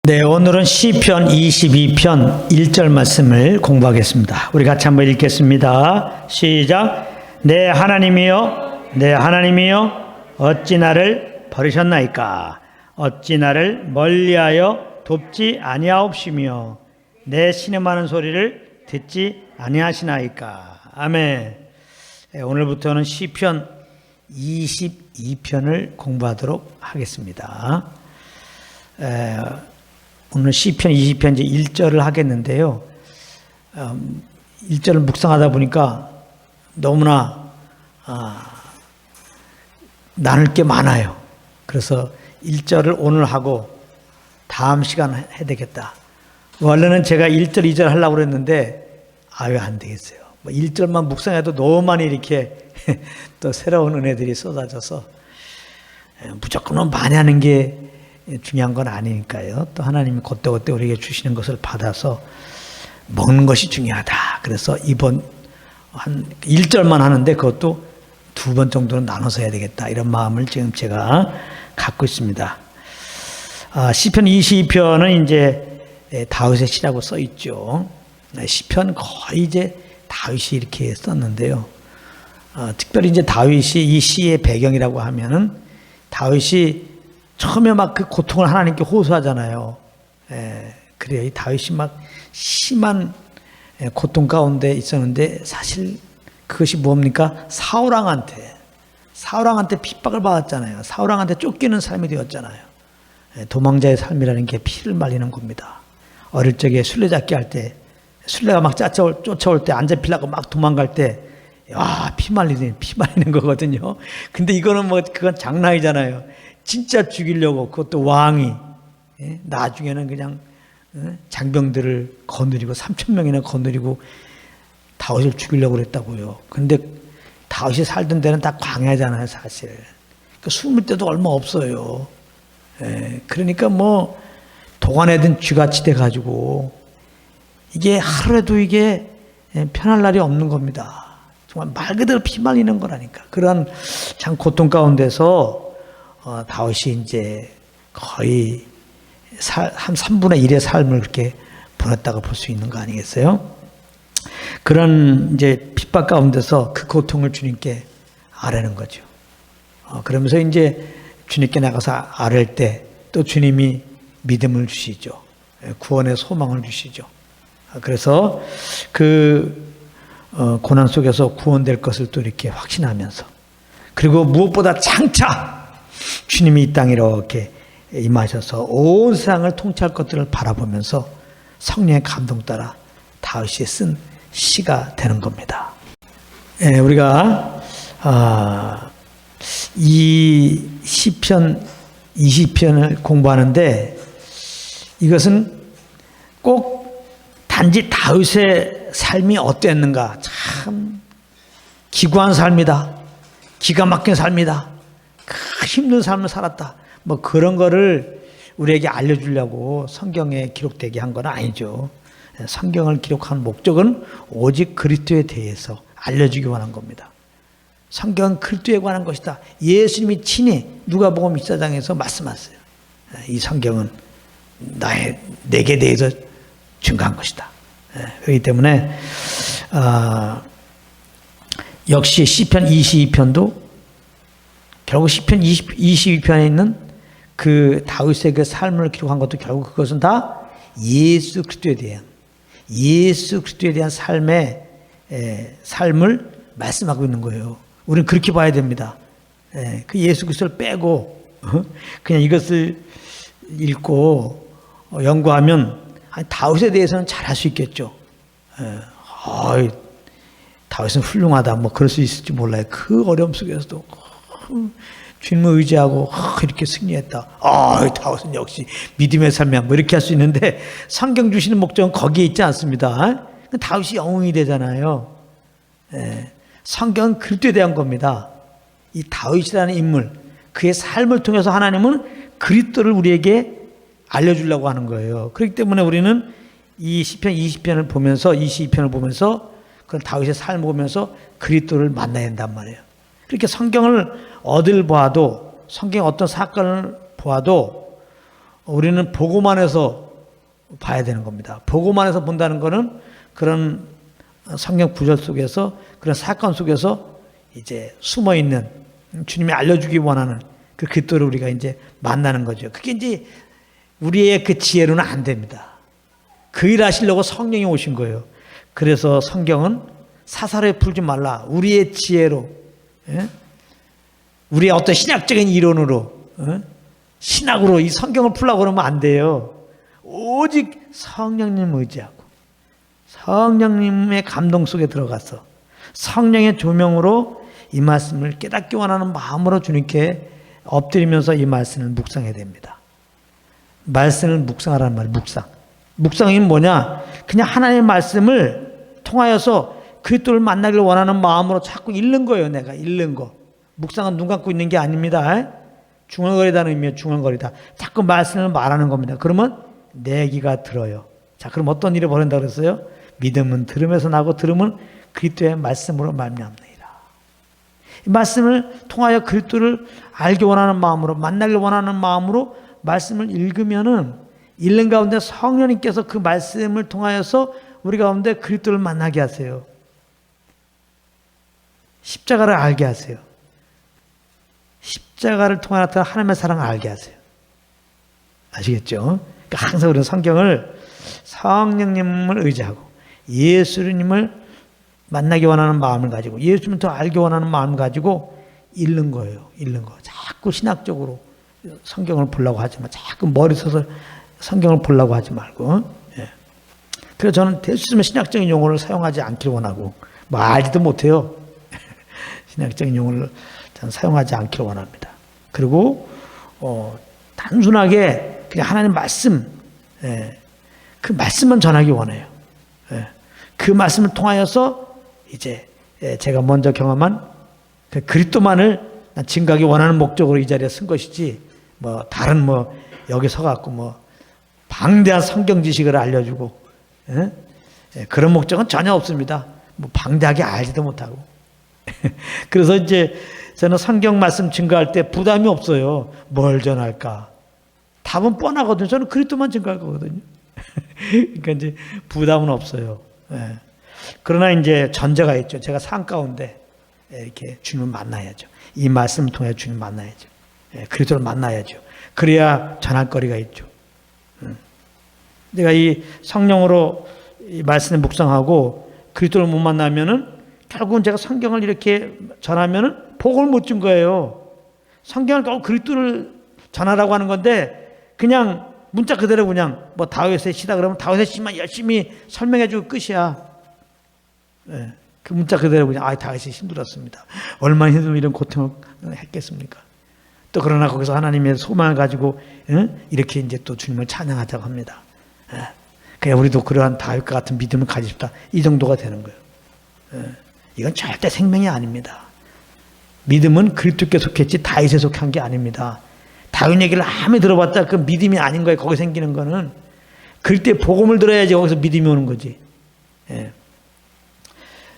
네, 오늘은 시편 22편 1절 말씀을 공부하겠습니다. 우리 같이 한번 읽겠습니다. 시작. 내 하나님이여, 내 하나님이여, 어찌 나를 버리셨나이까? 어찌 나를 멀리하여 돕지 아니하옵시며 내 신음하는 소리를 듣지 아니하시나이까? 아멘. 오늘부터는 시편 22편을 공부하도록 하겠습니다. 오늘 시편 20편 이제 1절을 하겠는데요. 1절을 묵상하다 보니까 너무나 나눌 게 많아요. 그래서 1절을 오늘 하고 다음 시간 해야 되겠다. 원래는 제가 1절, 2절 하려고 그랬는데 왜 안 되겠어요. 1절만 묵상해도 너무 많이 이렇게 또 새로운 은혜들이 쏟아져서 무조건 많이 하는 게 중요한 건 아니니까요. 또 하나님이 그때그때 우리에게 주시는 것을 받아서 먹는 것이 중요하다. 그래서 이번 한 1절만 하는데 그것도 2번 정도는 나눠서 해야 되겠다. 이런 마음을 지금 제가 갖고 있습니다. 시편 22편은 이제 다윗의 시라고 써 있죠. 시편 거의 이제 다윗이 이렇게 썼는데요. 특별히 이제 다윗이 이 시의 배경이라고 하면은 다윗이 처음에 막 그 고통을 하나님께 호소하잖아요. 그래요. 이 다윗이 막 심한 고통 가운데 있었는데 사실 그것이 뭡니까? 사울왕한테 핍박을 받았잖아요. 사울왕한테 쫓기는 삶이 되었잖아요. 도망자의 삶이라는 게 피를 말리는 겁니다. 어릴 적에 술래잡기 할 때 술래가 막 쫓아올 때 안 잡히려고 막 도망갈 때 피 말리는 거거든요. 근데 이거는 그건 장난이잖아요. 진짜 죽이려고 그것도 왕이 나중에는 그냥 장병들을 거느리고 3,000명이나 거느리고 다윗을 죽이려고 그랬다고요. 근데 다윗이 살던 데는 다 광야잖아요, 사실. 그러니까 숨을 데도 얼마 없어요. 그러니까 도관에든 쥐같이 돼가지고 이게 하루에도 이게 편할 날이 없는 겁니다. 정말 말 그대로 피 말리는 거라니까. 그런 참 고통 가운데서 다윗이 이제 거의 한 3분의 1의 삶을 그렇게 보냈다고 볼 수 있는 거 아니겠어요? 그런 이제 핍박 가운데서 그 고통을 주님께 아뢰는 거죠. 그러면서 이제 주님께 나가서 아뢰일 때 또 주님이 믿음을 주시죠. 구원의 소망을 주시죠. 그래서 그 고난 속에서 구원될 것을 또 이렇게 확신하면서 그리고 무엇보다 장차 주님이 이 땅에 이렇게 임하셔서 온 세상을 통치할 것들을 바라보면서 성령의 감동 따라 다윗이 쓴 시가 되는 겁니다. 우리가 이 시편 20편을 공부하는데 이것은 꼭 단지 다윗의 삶이 어땠는가, 참 기구한 삶이다, 기가 막힌 삶이다, 힘든 삶을 살았다, 그런 거를 우리에게 알려주려고 성경에 기록되게 한 건 아니죠. 성경을 기록한 목적은 오직 그리스도에 대해서 알려주기 원한 겁니다. 성경은 그리스도에 관한 것이다. 예수님이 친히 누가복음 24장에서 말씀하세요. 이 성경은 내게 대해서 증거한 것이다. 그렇기 때문에 역시 시편 22편도 결국 시편 22편에 있는 그 다윗의 그 삶을 기록한 것도 결국 그것은 다 예수 그리스도에 대한 삶을 말씀하고 있는 거예요. 우리는 그렇게 봐야 됩니다. 그 예수 그리스도를 빼고 그냥 이것을 읽고 연구하면 다윗에 대해서는 잘할 수 있겠죠. 다윗은 훌륭하다 그럴 수 있을지 몰라요. 그 어려움 속에서도 주님을 의지하고 이렇게 승리했다. 다윗은 역시 믿음의 삶이야. 이렇게 할 수 있는데 성경 주시는 목적은 거기에 있지 않습니다. 다윗이 영웅이 되잖아요. 성경은 그리스도에 대한 겁니다. 이 다윗이라는 인물, 그의 삶을 통해서 하나님은 그리스도를 우리에게 알려주려고 하는 거예요. 그렇기 때문에 우리는 이 시편 20편을 보면서 22편을 보면서 그런 다윗의 삶을 보면서 그리스도를 만나야 한단 말이에요. 그렇게 성경을 어딜 보아도 성경의 어떤 사건을 보아도 우리는 보고만 해서 봐야 되는 겁니다. 보고만 해서 본다는 것은 그런 성경 구절 속에서, 그런 사건 속에서 이제 숨어 있는 주님이 알려주기 원하는 그 그리스도를 우리가 이제 만나는 거죠. 그게 이제 우리의 그 지혜로는 안 됩니다. 그 일 하시려고 성령이 오신 거예요. 그래서 성경은 사사로이 풀지 말라. 우리의 지혜로, 우리의 어떤 신학적인 이론으로, 신학으로 이 성경을 풀려고 그러면 안 돼요. 오직 성령님 의지하고 성령님의 감동 속에 들어가서 성령의 조명으로 이 말씀을 깨닫기 원하는 마음으로 주님께 엎드리면서 이 말씀을 묵상해야 됩니다. 말씀을 묵상하라는 말이에요. 묵상이 뭐냐? 그냥 하나님의 말씀을 통하여서 그리스도를 만나기를 원하는 마음으로 자꾸 읽는 거예요. 내가 읽는 거. 묵상은 눈 감고 있는 게 아닙니다. 중얼거리다는 의미예요. 중얼거리다. 자꾸 말씀을 말하는 겁니다. 그러면 내 귀가 들어요. 자, 그럼 어떤 일이 벌어진다고 그랬어요? 믿음은 들음에서 나고 들음은 그리스도의 말씀으로 말미암느니라. 이 말씀을 통하여 그리스도를 알기 원하는 마음으로, 만나길 원하는 마음으로 말씀을 읽으면은 읽는 가운데 성령님께서 그 말씀을 통하여서 우리 가운데 그리스도를 만나게 하세요. 십자가를 알게 하세요. 십자가를 통해 나타난 하나님의 사랑을 알게 하세요. 아시겠죠? 그러니까 항상 우리는 성경을 성령님을 의지하고 예수님을 만나기 원하는 마음을 가지고 예수님을 더 알기 원하는 마음을 가지고 읽는 거예요. 읽는 거. 자꾸 신학적으로 성경을 보려고 하지 마. 자꾸 머리 써서 성경을 보려고 하지 말고. 예. 그래서 저는 될 수 있으면 신학적인 용어를 사용하지 않기를 원하고, 뭐 알지도 못해요. 신학적인 용어를 저는 사용하지 않기를 원합니다. 그리고 단순하게 그냥 하나님 말씀, 그 말씀만 전하기 원해요. 그 말씀을 통하여서 이제 제가 먼저 경험한 그 그리스도만을 증거하기 원하는 목적으로 이 자리에 쓴 것이지, 뭐 다른 뭐 여기 서갖고 뭐 방대한 성경 지식을 알려주고 그런 목적은 전혀 없습니다. 뭐 방대하게 알지도 못하고. 그래서 이제 저는 성경 말씀 증거할 때 부담이 없어요. 뭘 전할까? 답은 뻔하거든요. 저는 그리스도만 증거할 거거든요. 그러니까 이제 부담은 없어요. 그러나 이제 전제가 있죠. 제가 삶 가운데 이렇게 주님을 만나야죠. 이 말씀을 통해 주님 만나야죠. 그리스도를 만나야죠. 그래야 전할 거리가 있죠. 내가 이 성령으로 이 말씀을 묵상하고 그리스도를 못 만나면은 결국은 제가 성경을 이렇게 전하면은 복을 못 준 거예요. 성경을 꼭 그리스도를 전하라고 하는 건데 그냥 문자 그대로 그냥 뭐 다윗의 시다 그러면 다윗의 시만 열심히 설명해주고 끝이야. 그 문자 그대로 그냥 다윗이 힘들었습니다. 얼마나 힘들면 이런 고통을 했겠습니까? 또 그러나 거기서 하나님의 소망을 가지고 이렇게 이제 또 주님을 찬양하자고 합니다. 그래 우리도 그러한 다윗과 같은 믿음을 가집시다. 이 정도가 되는 거예요. 이건 절대 생명이 아닙니다. 믿음은 그리스도께 속했지 다윗에 속한 게 아닙니다. 다윗 얘기를 아무리 들어봤다 그 믿음이 아닌 거예요. 거기 생기는 거는 그때 복음을 들어야지 거기서 믿음이 오는 거지.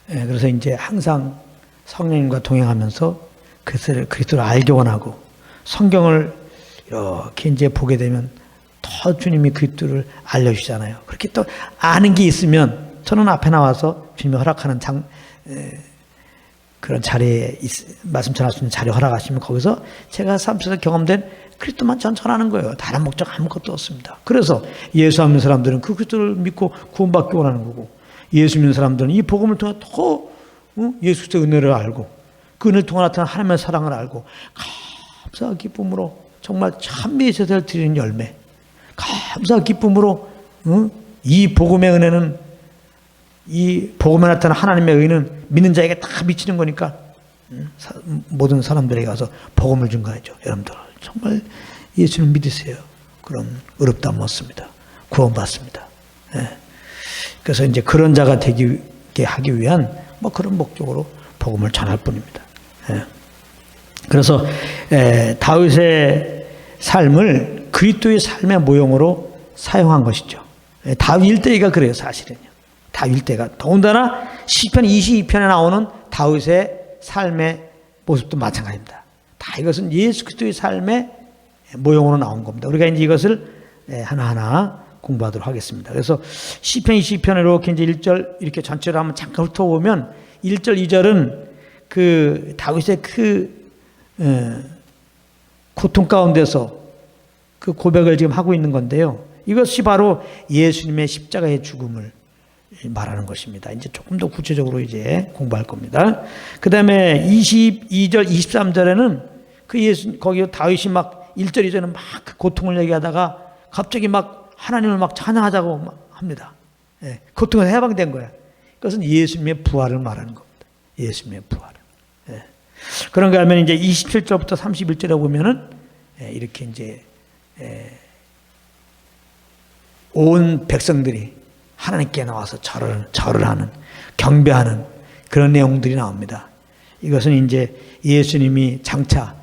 그래서 이제 항상 성령님과 동행하면서 그리스도를 알기 원하고 성경을 이렇게 이제 보게 되면 더 주님이 그리스도를 알려주시잖아요. 그렇게 또 아는 게 있으면 저는 앞에 나와서 주님이 허락하는 그런 자리에 말씀 전할 수 있는 자리 허락하시면 거기서 제가 삶 속에서 경험된 그리스도만 전하는 거예요. 다른 목적 아무것도 없습니다. 그래서 예수 믿는 사람들은 그 그리스도를 믿고 구원받기 원하는 거고 예수 믿는 사람들은 이 복음을 통해 더 예수 그리스도의 은혜를 알고 그 은혜를 통해 나타난 하나님의 사랑을 알고 감사와 기쁨으로 정말 찬미의 제사를 드리는 열매, 감사와 기쁨으로 이 복음의 은혜는 이 복음에 나타난 하나님의 의는 믿는 자에게 다 미치는 거니까 모든 사람들에게 가서 복음을 증거하죠. 여러분들 정말 예수를 믿으세요. 그럼 의롭다함 얻습니다. 구원받습니다. 그래서 이제 그런 자가 되게 하기 위한 뭐 그런 목적으로 복음을 전할 뿐입니다. 그래서 다윗의 삶을 그리스도의 삶의 모형으로 사용한 것이죠. 다윗 일대기가 그래요, 사실은요. 다윗 일대가 더군다나 시편 22편에 나오는 다윗의 삶의 모습도 마찬가지입니다. 다 이것은 예수 그리스도의 삶의 모형으로 나온 겁니다. 우리가 이제 이것을 하나하나 공부하도록 하겠습니다. 그래서 시편 22편을 이렇게 이제 1절 이렇게 전체로 한번 잠깐 훑어보면 1절, 2절은 그 다윗의 고통 가운데서 그 고백을 지금 하고 있는 건데요. 이것이 바로 예수님의 십자가의 죽음을 말하는 것입니다. 이제 조금 더 구체적으로 이제 공부할 겁니다. 그 다음에 22절, 23절에는 거기 다윗이 막 1절, 2절은 막 그 고통을 얘기하다가 갑자기 막 하나님을 막 찬양하자고 막 합니다. 고통에서 해방된 거야. 그것은 예수님의 부활을 말하는 겁니다. 예수님의 부활을. 그런가 하면 이제 27절부터 31절에 보면은 이렇게 이제 온 백성들이 하나님께 나와서 절을 하는, 경배하는 그런 내용들이 나옵니다. 이것은 이제 예수님이 장차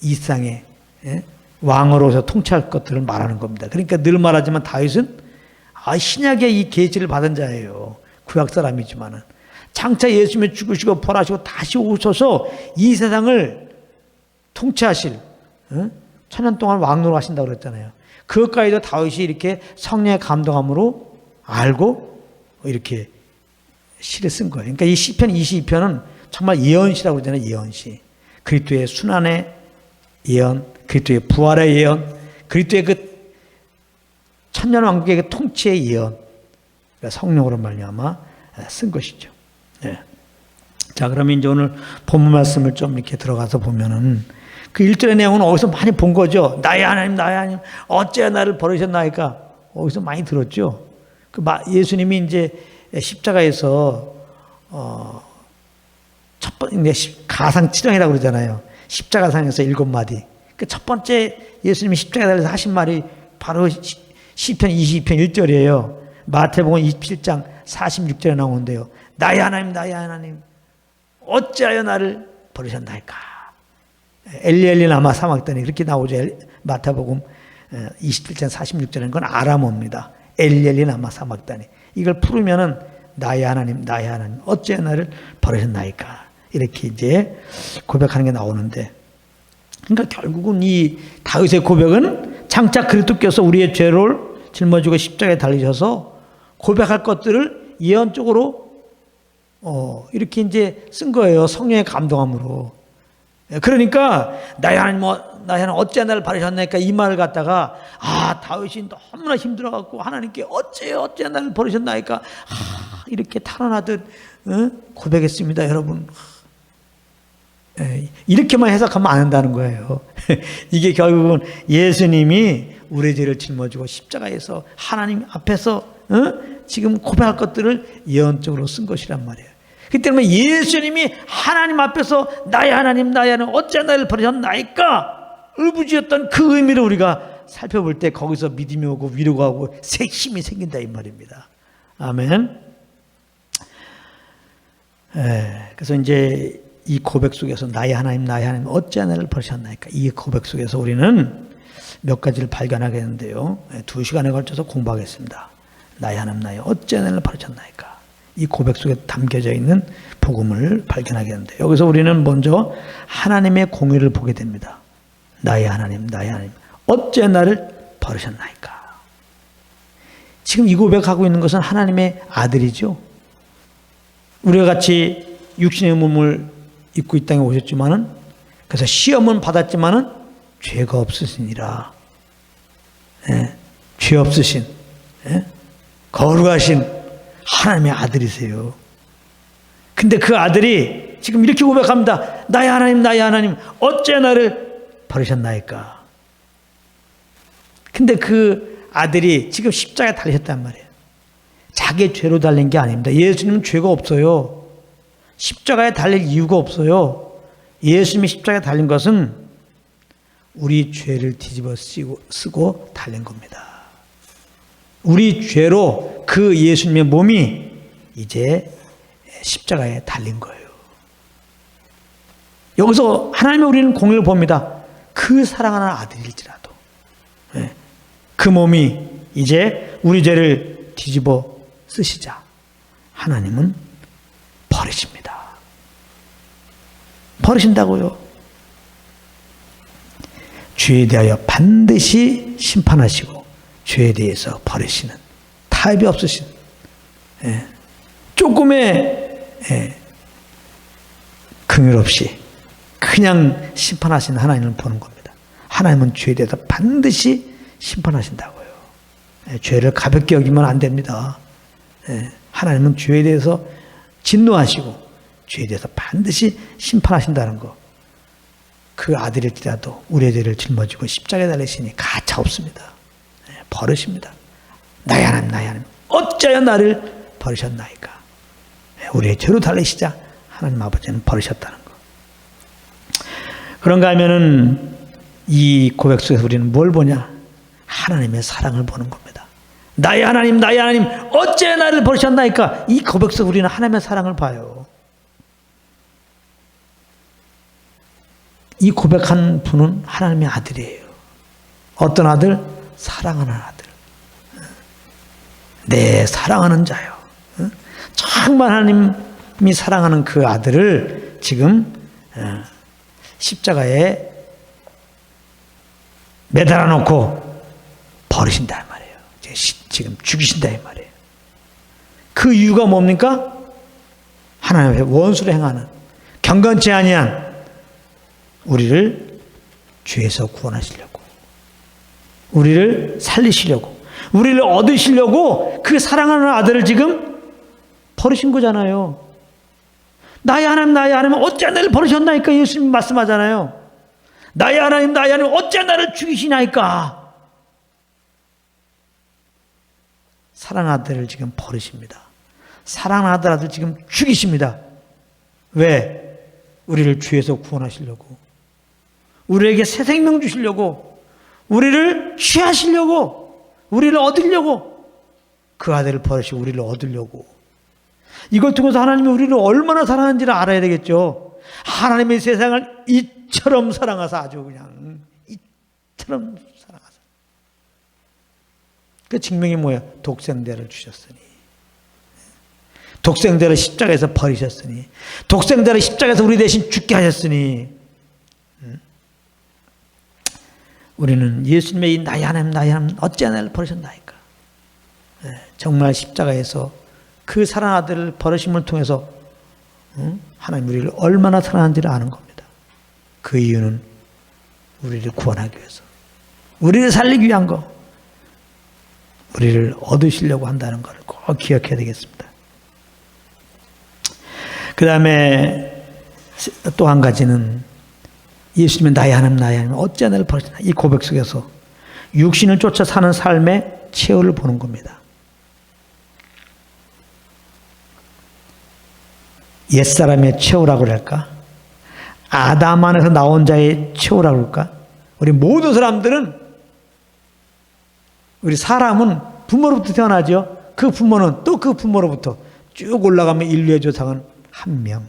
이 땅에 왕으로서 통치할 것들을 말하는 겁니다. 그러니까 늘 말하지만 다윗은 신약의 이 계시를 받은 자예요. 구약 사람이지만은 장차 예수님이 죽으시고 부활하시고 다시 오셔서 이 세상을 통치하실 천년 동안 왕노로 하신다고 그랬잖아요. 그것까지도 다윗이 이렇게 성령의 감동함으로 알고 이렇게 시를 쓴 거예요. 그러니까 이 시편 22편은 정말 예언시라고 그러잖아요. 예언시. 그리스도의 순환의 예언, 그리스도의 부활의 예언, 그리스도의 그 천년 왕국의 그 통치의 예언, 그러니까 성령으로 말미암아 쓴 것이죠. 네. 자, 그러면 이제 오늘 본문 말씀을 좀 이렇게 들어가서 보면은 그 1절의 내용은 어디서 많이 본 거죠. 나의 하나님, 나의 하나님, 어째 나를 버리셨나이까? 어디서 많이 들었죠. 예수님이 이제 십자가에서 첫 번째 가상치령이라고 그러잖아요. 십자가상에서 7마디. 그 첫 번째 예수님이 십자가에 달려서 하신 말이 바로 시편 22편 1절이에요. 마태복음 27장 46절에 나오는데요. 나의 하나님, 나의 하나님, 어찌하여 나를 버리셨나이까? 엘리 라마 사막다니 그렇게 나오죠. 마태복음 27장 46절에는 그건 아람어입니다. 엘리 라마 사막다니. 이걸 풀으면은 나의 하나님, 나의 하나님, 어찌하여 나를 버리셨나이까? 이렇게 이제 고백하는 게 나오는데, 그러니까 결국은 이 다윗의 고백은 장차 그리스도께서 우리의 죄를 짊어지고 십자가에 달리셔서 고백할 것들을 예언적으로 이렇게 이제 쓴 거예요. 성령의 감동함으로. 그러니까 나의 하나님, 나의 하나님 어찌 나를 버리셨나니까 이 말을 갖다가 다윗이 너무나 힘들어갖고 하나님께 어찌 나를 버리셨나니까 이렇게 탄원하듯 고백했습니다. 여러분, 이렇게만 해석하면 안 된다는 거예요. 이게 결국은 예수님이 우리의 죄를 짊어지고 십자가에서 하나님 앞에서 지금 고백할 것들을 예언적으로 쓴 것이란 말이에요. 그렇기 때문에 예수님이 하나님 앞에서 나의 하나님, 나의 하나님 어찌 나를 버리셨나이까 울부짖었던 그 의미를 우리가 살펴볼 때 거기서 믿음이 오고 위로가 오고 힘이 생긴다 이 말입니다. 아멘. 그래서 이제 이 고백 속에서 나의 하나님, 나의 하나님 어찌 나를 버리셨나이까, 이 고백 속에서 우리는 몇 가지를 발견하게 되는데요. 2시간에 걸쳐서 공부하겠습니다. 나의 하나님, 나의 어찌 나를 버리셨나이까, 이 고백 속에 담겨져 있는 복음을 발견하게 되는데, 여기서 우리는 먼저 하나님의 공의를 보게 됩니다. 나의 하나님, 나의 하나님 어찌 나를 버리셨나이까. 지금 이 고백하고 있는 것은 하나님의 아들이죠. 우리가 같이 육신의 몸을 입고 이 땅에 오셨지만은, 그래서 시험은 받았지만은 죄가 없으시니라. 죄 없으신, 거룩하신 하나님의 아들이세요. 근데 그 아들이 지금 이렇게 고백합니다. 나의 하나님, 나의 하나님 어째 나를 버리셨나이까. 근데 그 아들이 지금 십자가에 달리셨단 말이에요. 자기의 죄로 달린 게 아닙니다. 예수님은 죄가 없어요. 십자가에 달릴 이유가 없어요. 예수님이 십자가에 달린 것은 우리 죄를 뒤집어 쓰고 달린 겁니다. 우리 죄로 그 예수님의 몸이 이제 십자가에 달린 거예요. 여기서 하나님의 우리는 공의를 봅니다. 그 사랑하는 아들일지라도 그 몸이 이제 우리 죄를 뒤집어 쓰시자 하나님은 버리십니다. 버리신다고요. 죄에 대하여 반드시 심판하시고 죄에 대해서 버리시는, 타협이 없으신, 조금의 긍휼 없이 그냥 심판하시는 하나님을 보는 겁니다. 하나님은 죄에 대해서 반드시 심판하신다고요. 죄를 가볍게 여기면 안 됩니다. 하나님은 죄에 대해서 진노하시고 죄에 대해서 반드시 심판하신다는 거. 그 아들일지라도 우리의 죄를 짊어지고 십자가에 달리시니 가차 없습니다. 버리십니다. 나의 하나님, 나의 하나님, 어찌하여 나를 버리셨나이까. 우리의 죄로 달리시자 하나님 아버지는 버리셨다는 거. 그런가 하면은 이 고백 속에서 우리는 뭘 보냐? 하나님의 사랑을 보는 겁니다. 나의 하나님, 나의 하나님, 어찌하여 나를 버리셨나이까. 이 고백 속에서 우리는 하나님의 사랑을 봐요. 이 고백한 분은 하나님의 아들이에요. 어떤 아들? 사랑하는 아들. 내 사랑하는 자요. 정말 하나님이 사랑하는 그 아들을 지금 십자가에 매달아 놓고 버리신다 이 말이에요. 지금 죽이신다 이 말이에요. 그 이유가 뭡니까? 하나님 앞에 원수를 행하는, 경건치 아니한 우리를 죄에서 구원하시려고, 우리를 살리시려고, 우리를 얻으시려고 그 사랑하는 아들을 지금 버리신 거잖아요. 나의 하나님, 나의 하나님, 어찌 나를 버리셨나이까. 예수님 말씀하잖아요. 나의 하나님, 나의 하나님, 어찌 나를 죽이시나이까. 사랑하는 아들을 지금 버리십니다. 사랑하는 아들 지금 죽이십니다. 왜? 우리를 죄에서 구원하시려고, 우리에게 새 생명 주시려고, 우리를 취하시려고, 우리를 얻으려고, 그 아들을 버리시고 우리를 얻으려고. 이걸 통해서 하나님이 우리를 얼마나 사랑하는지를 알아야 되겠죠. 하나님의 세상을 이처럼 사랑하사, 아주 그냥 이처럼 사랑하사. 그 증명이 뭐야? 독생자를 주셨으니, 독생자를 십자가에서 버리셨으니, 독생자를 십자가에서 우리 대신 죽게 하셨으니, 우리는 예수님의 이 나의 하나님, 나의 하나님, 어찌 나를 버리셨나이까. 정말 십자가에서 그 사랑 아들을 버리심을 통해서 하나님 우리를 얼마나 사랑하는지를 아는 겁니다. 그 이유는 우리를 구원하기 위해서, 우리를 살리기 위한 거, 우리를 얻으시려고 한다는 것을 꼭 기억해야 되겠습니다. 그 다음에 또 한 가지는 예수님은 나의 하나님, 나의 하나님, 어찌 나를 버리셨나. 이 고백 속에서 육신을 쫓아 사는 삶의 최후를 보는 겁니다. 옛사람의 최후라고 그럴까? 아담 안에서 나온 자의 최후라고 그럴까? 우리 모든 사람들은, 우리 사람은 부모로부터 태어나죠. 그 부모는 또 그 부모로부터 쭉 올라가면 인류의 조상은 한 명.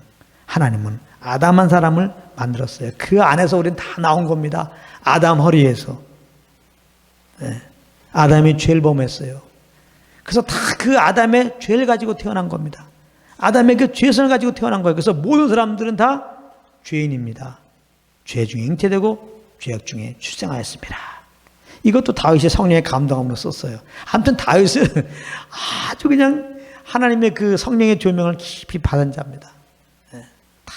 하나님은 아담 한 사람을 만들었어요. 그 안에서 우리는 다 나온 겁니다. 아담 허리에서. 아담이 죄를 범했어요. 그래서 다 그 아담의 죄를 가지고 태어난 겁니다. 아담의 그 죄성을 가지고 태어난 거예요. 그래서 모든 사람들은 다 죄인입니다. 죄 중에 잉태되고 죄악 중에 출생하였습니다. 이것도 다윗이 성령의 감동함으로 썼어요. 아무튼 다윗은 아주 그냥 하나님의 그 성령의 조명을 깊이 받은 자입니다. 다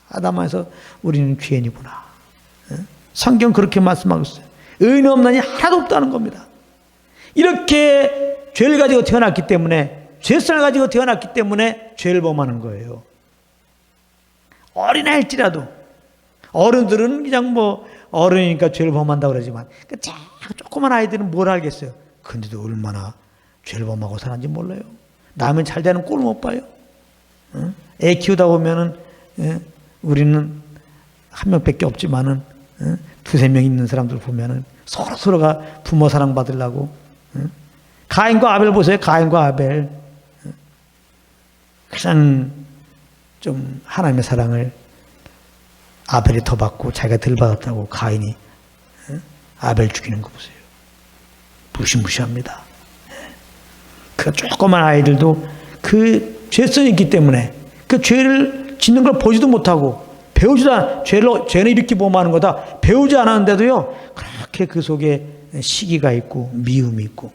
아담 안에서 우리는 죄인이구나. 성경 그렇게 말씀하고 있어요. 의인 없나니 하나도 없다는 겁니다. 이렇게 죄를 가지고 태어났기 때문에, 죄성을 가지고 태어났기 때문에 죄를 범하는 거예요. 어린아이일지라도, 어른들은 그냥 뭐 어른이니까 죄를 범한다고 그러지만, 조그만 아이들은 뭘 알겠어요. 근데도 얼마나 죄를 범하고 사는지 몰라요. 남은 잘 되는 꼴을 못 봐요. 애 키우다 보면은, 우리는 한 명밖에 없지만은, 두세 명 있는 사람들 보면은 서로가 부모 사랑 받으려고. 가인과 아벨 보세요. 가인과 아벨. 그냥 좀 하나님의 사랑을 아벨이 더 받고 자기가 덜 받았다고 가인이 아벨 죽이는 거 보세요. 무시무시합니다. 그 조그만 아이들도 그 죄성이 있기 때문에 그 죄를 짓는 걸 보지도 못하고 배우지도 않아. 죄는 이렇게 범하는 거다 배우지 않았는데도요, 그렇게 그 속에 시기가 있고 미움이 있고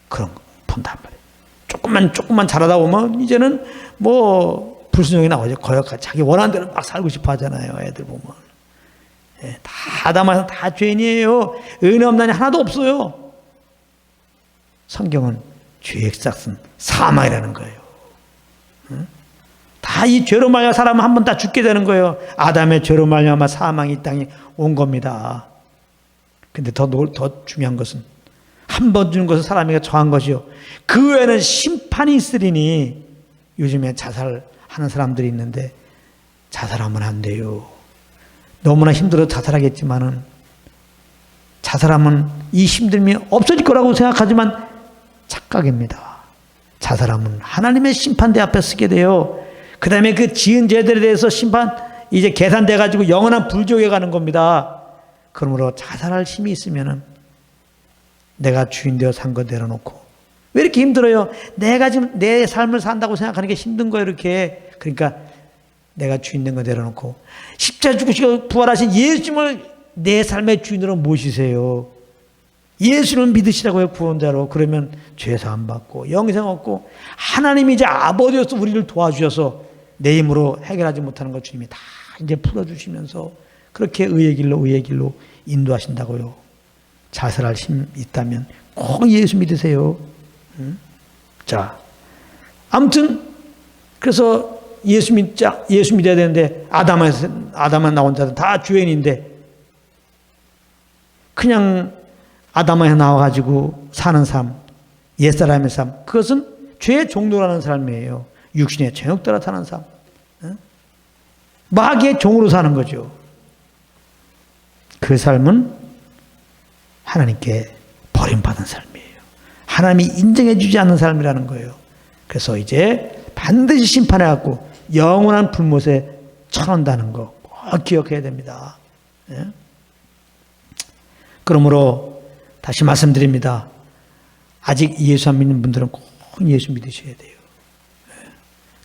그런 거 본단 말이에요. 조금만 잘하다 보면 이제는 뭐 불순종이 나오죠. 거역하지. 자기 원하는 대로 막 살고 싶어 하잖아요. 애들 보면. 다 아담아서 다 죄인이에요. 은혜 없나니 하나도 없어요. 성경은 죄의 싹은 사망이라는 거예요. 다 이 죄로 말미암아 사람은 한 번 다 죽게 되는 거예요. 아담의 죄로 말미암아 사망이 이 땅에 온 겁니다. 근데 더 중요한 것은 한 번 주는 것은 사람에게 처한 것이요. 그 외에는 심판이 있으리니 요즘에 자살하는 사람들이 있는데 자살하면 안 돼요. 너무나 힘들어 자살하겠지만은 자살하면 이 힘듦이 없어질 거라고 생각하지만 착각입니다. 자살하면 하나님의 심판대 앞에 서게 돼요. 그 다음에 그 지은 죄들에 대해서 이제 계산돼 가지고 영원한 불지옥에 가는 겁니다. 그러므로 자살할 힘이 있으면은 내가 주인 되어 산 거 내려놓고 왜 이렇게 힘들어요? 내가 지금 내 삶을 산다고 생각하는 게 힘든 거예요, 이렇게. 그러니까 내가 주인 된 거 내려놓고 십자가 죽으시고 부활하신 예수님을 내 삶의 주인으로 모시세요. 예수를 믿으시라고요, 구원자로. 그러면 죄사함 받고 영생 얻고 하나님이 이제 아버지로서 우리를 도와주셔서 내 힘으로 해결하지 못하는 것 주님이 다 이제 풀어주시면서 그렇게 의의 길로 인도하신다고요. 자살할 힘 있다면 꼭 예수 믿으세요. 자, 아무튼 그래서 예수 믿어야 되는데 아담만 나온 자들 다 죄인인데 그냥 아담에서 나와가지고 사는 삶, 옛사람의 삶, 그것은 죄의 종로라는 삶이에요. 육신의 정욕 따라 사는 삶. 마귀의 종으로 사는 거죠. 그 삶은 하나님께 버림받은 삶이에요. 하나님이 인정해 주지 않는 삶이라는 거예요. 그래서 이제 반드시 심판해갖고 영원한 불못에 쳐넣는다는 거 꼭 기억해야 됩니다. 그러므로 다시 말씀드립니다. 아직 예수 안 믿는 분들은 꼭 예수 믿으셔야 돼요.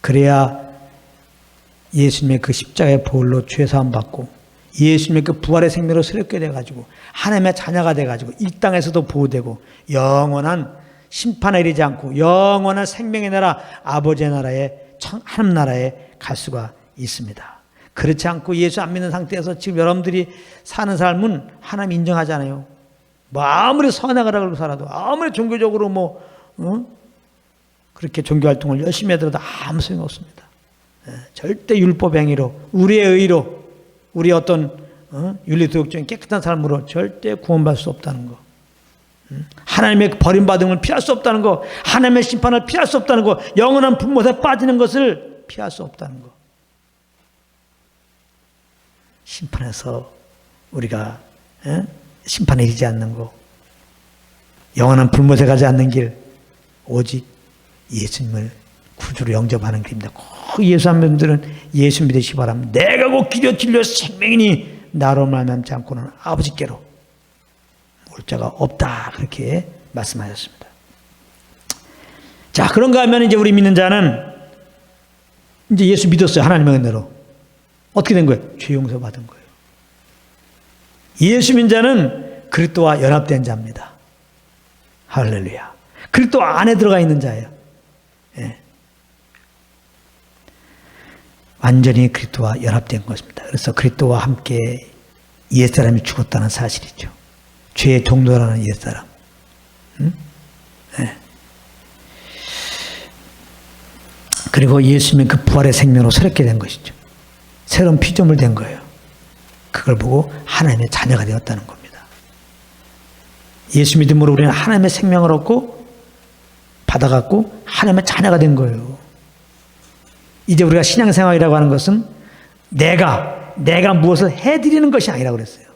그래야 예수님의 그 십자가의 보혈로 죄사함 받고 예수님의 그 부활의 생명으로 새롭게 돼가지고 하나님의 자녀가 돼가지고 이 땅에서도 보호되고 영원한 심판에 이르지 않고 영원한 생명의 나라 아버지의 나라에 하나님 나라에 갈 수가 있습니다. 그렇지 않고 예수 안 믿는 상태에서 지금 여러분들이 사는 삶은 하나님 인정하지 않아요. 뭐 아무리 선행하라고 살아도 아무리 종교적으로 그렇게 종교활동을 열심히 하더라도 아무 소용 없습니다. 절대 율법 행위로 우리의 의로 우리 어떤 윤리도덕적인 깨끗한 삶으로 절대 구원받을 수 없다는 거. 하나님의 버림받음을 피할 수 없다는 거. 하나님의 심판을 피할 수 없다는 거. 영원한 불못에 빠지는 것을 피할 수 없다는 거. 심판에서 우리가 심판에 이르지 않는 거. 영원한 불못에 가지 않는 길. 오직 예수님을 구주로 영접하는 길입니다. 꼭 예수 안 믿는 분들은 예수 믿으시기 바랍니다. 내가 곧 길이요 진리요 생명이니 나로 말미암지 않고는 아버지께로 올 자가 없다. 그렇게 말씀하셨습니다. 자, 그런가 하면 이제 우리 믿는 자는 이제 예수 믿었어요. 하나님의 은혜로. 어떻게 된 거예요? 죄 용서 받은 거예요. 예수 믿는 자는 그리스도와 연합된 자입니다. 할렐루야. 그리스도 안에 들어가 있는 자예요. 예. 완전히 그리스도와 연합된 것입니다. 그래서 그리스도와 함께 옛사람이 죽었다는 사실이죠. 죄의 종로라는 옛사람. 네. 그리고 예수님의 그 부활의 생명으로 새롭게 된 것이죠. 새로운 피조물 된 거예요. 그걸 보고 하나님의 자녀가 되었다는 겁니다. 예수 믿음으로 우리는 하나님의 생명을 얻고 받아갖고 하나님의 자녀가 된 거예요. 이제 우리가 신앙생활이라고 하는 것은 내가 무엇을 해드리는 것이 아니라고 그랬어요.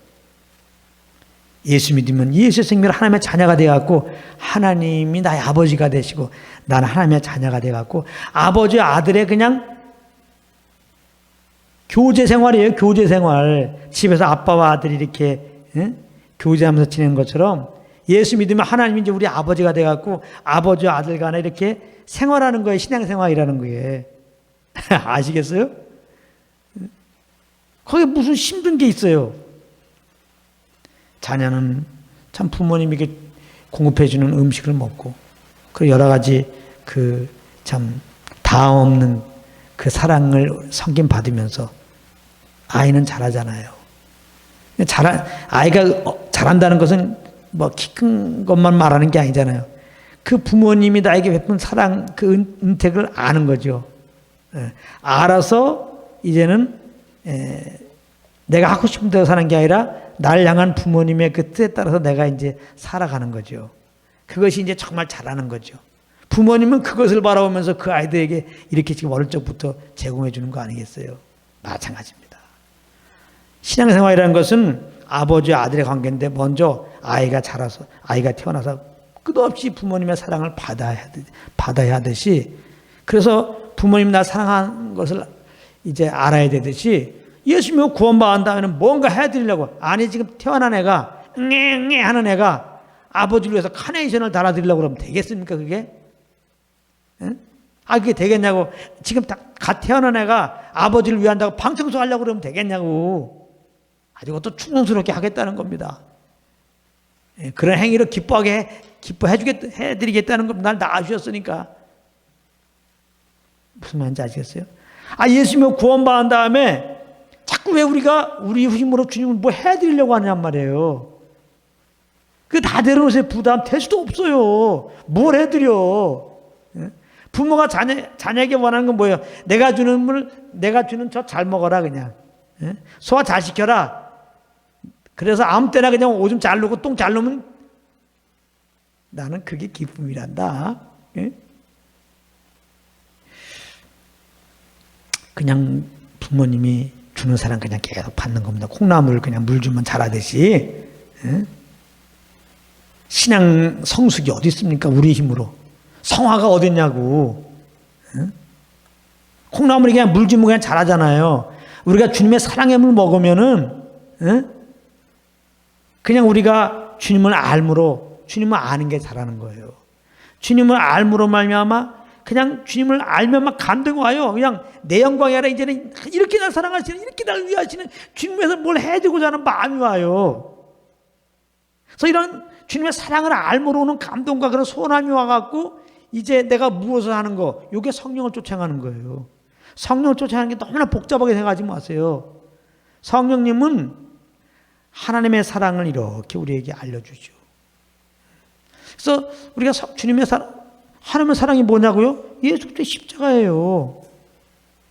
예수 믿으면 예수의 생명으로 하나님의 자녀가 되어갖고 하나님이 나의 아버지가 되시고 나는 하나님의 자녀가 되어갖고 아버지와 아들의 그냥 교제 생활이에요. 교제 생활. 집에서 아빠와 아들이 이렇게 교제하면서 지내는 것처럼 예수 믿으면 하나님이 이제 우리 아버지가 되어갖고 아버지와 아들 간에 이렇게 생활하는 거예요. 신앙생활이라는 거예요. 아시겠어요? 거기에 무슨 힘든 게 있어요. 자녀는 참 부모님에게 공급해 주는 음식을 먹고, 그 여러 가지 그 참 다음 없는 그 사랑을 섬김 받으면서 아이는 잘하잖아요. 아이가 잘한다는 것은 뭐 키 큰 것만 말하는 게 아니잖아요. 그 부모님이 나에게 베푼 사랑, 그 은택을 아는 거죠. 알아서 이제는 내가 하고 싶은 대로 사는 게 아니라 나를 향한 부모님의 그 뜻에 따라서 내가 이제 살아가는 거죠. 그것이 이제 정말 잘하는 거죠. 부모님은 그것을 바라보면서 그 아이들에게 이렇게 지금 어릴 적부터 제공해 주는 거 아니겠어요? 마찬가지입니다. 신앙생활이라는 것은 아버지와 아들의 관계인데 먼저 아이가 자라서, 아이가 태어나서 끝없이 부모님의 사랑을 받아야 하듯이, 그래서 부모님 나 사랑하는 것을 이제 알아야 되듯이, 예수님이 구원받은 다음에는 뭔가 해드리려고, 아니 지금 태어난 애가 응애 하는 애가 아버지를 위해서 카네이션을 달아드리려고 그러면 되겠습니까 그게? 응? 그게 되겠냐고. 지금 갓 태어난 애가 아버지를 위한다고 방청소 하려고 그러면 되겠냐고. 아주 그것도 충성스럽게 하겠다는 겁니다. 그런 행위를 해드리겠다는 겁니다. 날 낳아주셨으니까. 무슨 말인지 아시겠어요? 예수님이 구원받은 다음에 자꾸 왜 우리가 우리 힘으로 주님을 뭐 해드리려고 하냔 말이에요. 그 다 내려놓으세요. 부담 될 수도 없어요. 뭘 해드려. 부모가 자녀에게 원하는 건 뭐예요? 내가 주는 저 잘 먹어라 그냥. 소화 잘 시켜라. 그래서 아무 때나 그냥 오줌 잘 누고 똥 잘 누면 나는 그게 기쁨이란다. 그냥 부모님이 주는 사랑 그냥 계속 받는 겁니다. 콩나물을 그냥 물 주면 자라듯이. 신앙 성숙이 어디 있습니까? 우리 힘으로. 성화가 어디 있냐고. 콩나물이 그냥 물 주면 그냥 자라잖아요. 우리가 주님의 사랑의 물 먹으면은 그냥 우리가 주님을 알므로, 주님을 아는 게 자라는 거예요. 주님을 알므로 말미암아 그냥 주님을 알면 막 감동이 와요. 그냥 내 영광이 아니라 이제는 이렇게 날 사랑하시는, 이렇게 날 위하시는 주님에서 뭘 해주고자 하는 마음이 와요. 그래서 이런 주님의 사랑을 알므로 오는 감동과 그런 소원함이 와갖고 이제 내가 무엇을 하는 거, 이게 성령을 쫓아가는 거예요. 성령을 쫓아가는 게 너무나 복잡하게 생각하지 마세요. 성령님은 하나님의 사랑을 이렇게 우리에게 알려주죠. 그래서 우리가 주님의 하나님의 사랑이 뭐냐고요? 예수 그리스도의 십자가예요.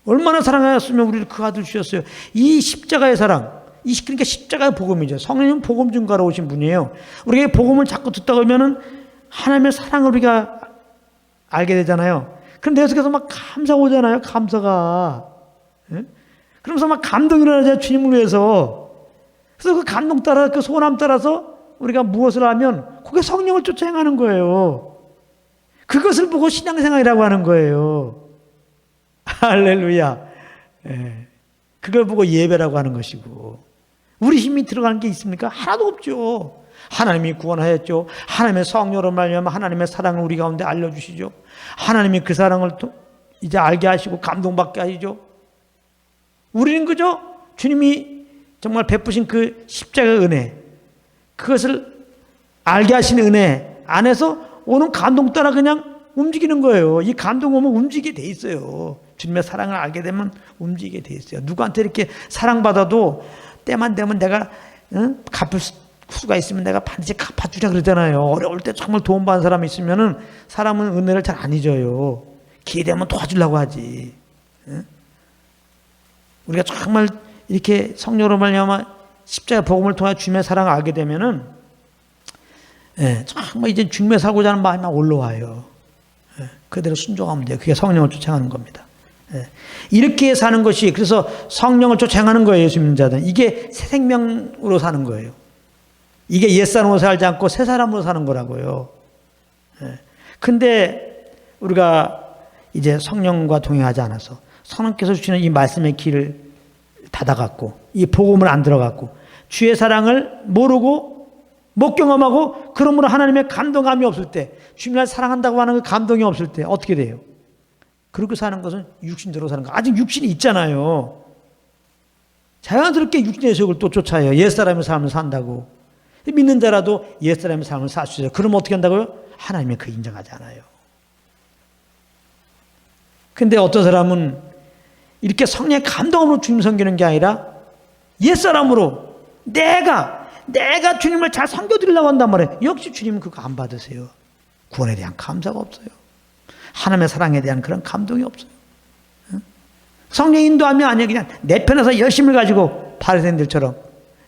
얼마나 사랑하였으면 우리를 그 아들 주셨어요. 이 십자가의 사랑, 그러니까 십자가의 복음이죠. 성령님은 복음 증가로 오신 분이에요. 우리가 복음을 자꾸 듣다 보면은 하나님의 사랑을 우리가 알게 되잖아요. 그럼 내 속에서 막 감사가 오잖아요. 감사가. 그러면서 막 감동이 일어나잖아요. 주님을 위해서. 그래서 그 감동 따라, 그 소원함 따라서 우리가 무엇을 하면 그게 성령을 쫓아 행하는 거예요. 그것을 보고 신앙생활이라고 하는 거예요. 할렐루야. 그걸 보고 예배라고 하는 것이고. 우리 힘이 들어가는 게 있습니까? 하나도 없죠. 하나님이 구원하였죠. 하나님의 성령으로 말미암아 하나님의 사랑을 우리 가운데 알려주시죠. 하나님이 그 사랑을 또 이제 알게 하시고 감동받게 하시죠. 우리는 그저 주님이 정말 베푸신 그 십자가의 은혜, 그것을 알게 하신 은혜 안에서 오는 감동 따라 그냥 움직이는 거예요. 이 감동 오면 움직이게 돼 있어요. 주님의 사랑을 알게 되면 움직이게 돼 있어요. 누구한테 이렇게 사랑받아도 때만 되면 내가 갚을 수가 있으면 내가 반드시 갚아주자 그러잖아요. 어려울 때 정말 도움받은 사람이 있으면은 사람은 은혜를 잘 안 잊어요. 기회 되면 도와주려고 하지. 우리가 정말 이렇게 성령으로 말미암아 십자가 복음을 통해 주님의 사랑을 알게 되면은 정말 이제 주님의 살고자 하는 마음이 올라와요. 그대로 순종하면 돼요. 그게 성령을 쫓아가는 겁니다. 이렇게 사는 것이, 그래서 성령을 쫓아가는 거예요. 예수 믿는 자들은. 이게 새 생명으로 사는 거예요. 이게 옛사람으로 살지 않고 새 사람으로 사는 거라고요. 근데 우리가 이제 성령과 동행하지 않아서 성령께서 주시는 이 말씀의 길을 닫아갖고 이 복음을 안 들어갖고 주의 사랑을 모르고 못 경험하고, 그러므로 하나님의 감동감이 없을 때, 주님을 사랑한다고 하는 그 감동이 없을 때 어떻게 돼요? 그렇게 사는 것은 육신대로 사는 거. 아직 육신이 있잖아요. 자연스럽게 육신의 속을 또 쫓아요. 옛사람의 삶을 산다고. 믿는 자라도 옛사람의 삶을 살 수 있어요. 그럼 어떻게 한다고요? 하나님이 그 인정하지 않아요. 근데 어떤 사람은 이렇게 성령의 감동으로 주님 섬기는 게 아니라 옛사람으로 내가 주님을 잘 섬겨드리려고 한단 말이에요. 역시 주님은 그거 안 받으세요. 구원에 대한 감사가 없어요. 하나님의 사랑에 대한 그런 감동이 없어요. 성령 인도하면 아니에요. 그냥 내 편에서 열심을 가지고 바리새인들처럼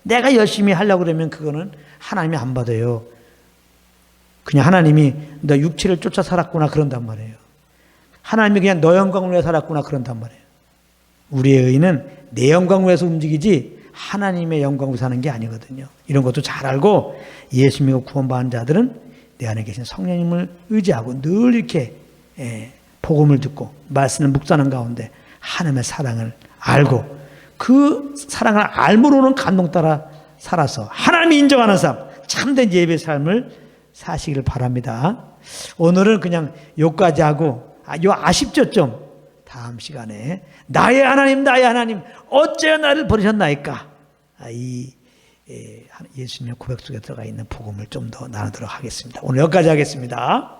내가 열심히 하려고 그러면 그거는 하나님이 안 받아요. 그냥 하나님이 너 육체를 쫓아 살았구나 그런단 말이에요. 하나님이 그냥 너 영광을 위해 살았구나 그런단 말이에요. 우리의 의는 내 영광을 위해서 움직이지 하나님의 영광으로 사는 게 아니거든요. 이런 것도 잘 알고 예수 믿고 구원받은 자들은 내 안에 계신 성령님을 의지하고 늘 이렇게 복음을 듣고 말씀을 묵상하는 가운데 하나님의 사랑을 알고 그 사랑을 알므로는 감동 따라 살아서 하나님이 인정하는 삶, 참된 예배의 삶을 사시기를 바랍니다. 오늘은 그냥 여기까지 하고 아쉽죠 좀. 다음 시간에 나의 하나님 어째 나를 버리셨나이까 이 예수님의 고백 속에 들어가 있는 복음을 좀 더 나누도록 하겠습니다. 오늘 여기까지 하겠습니다.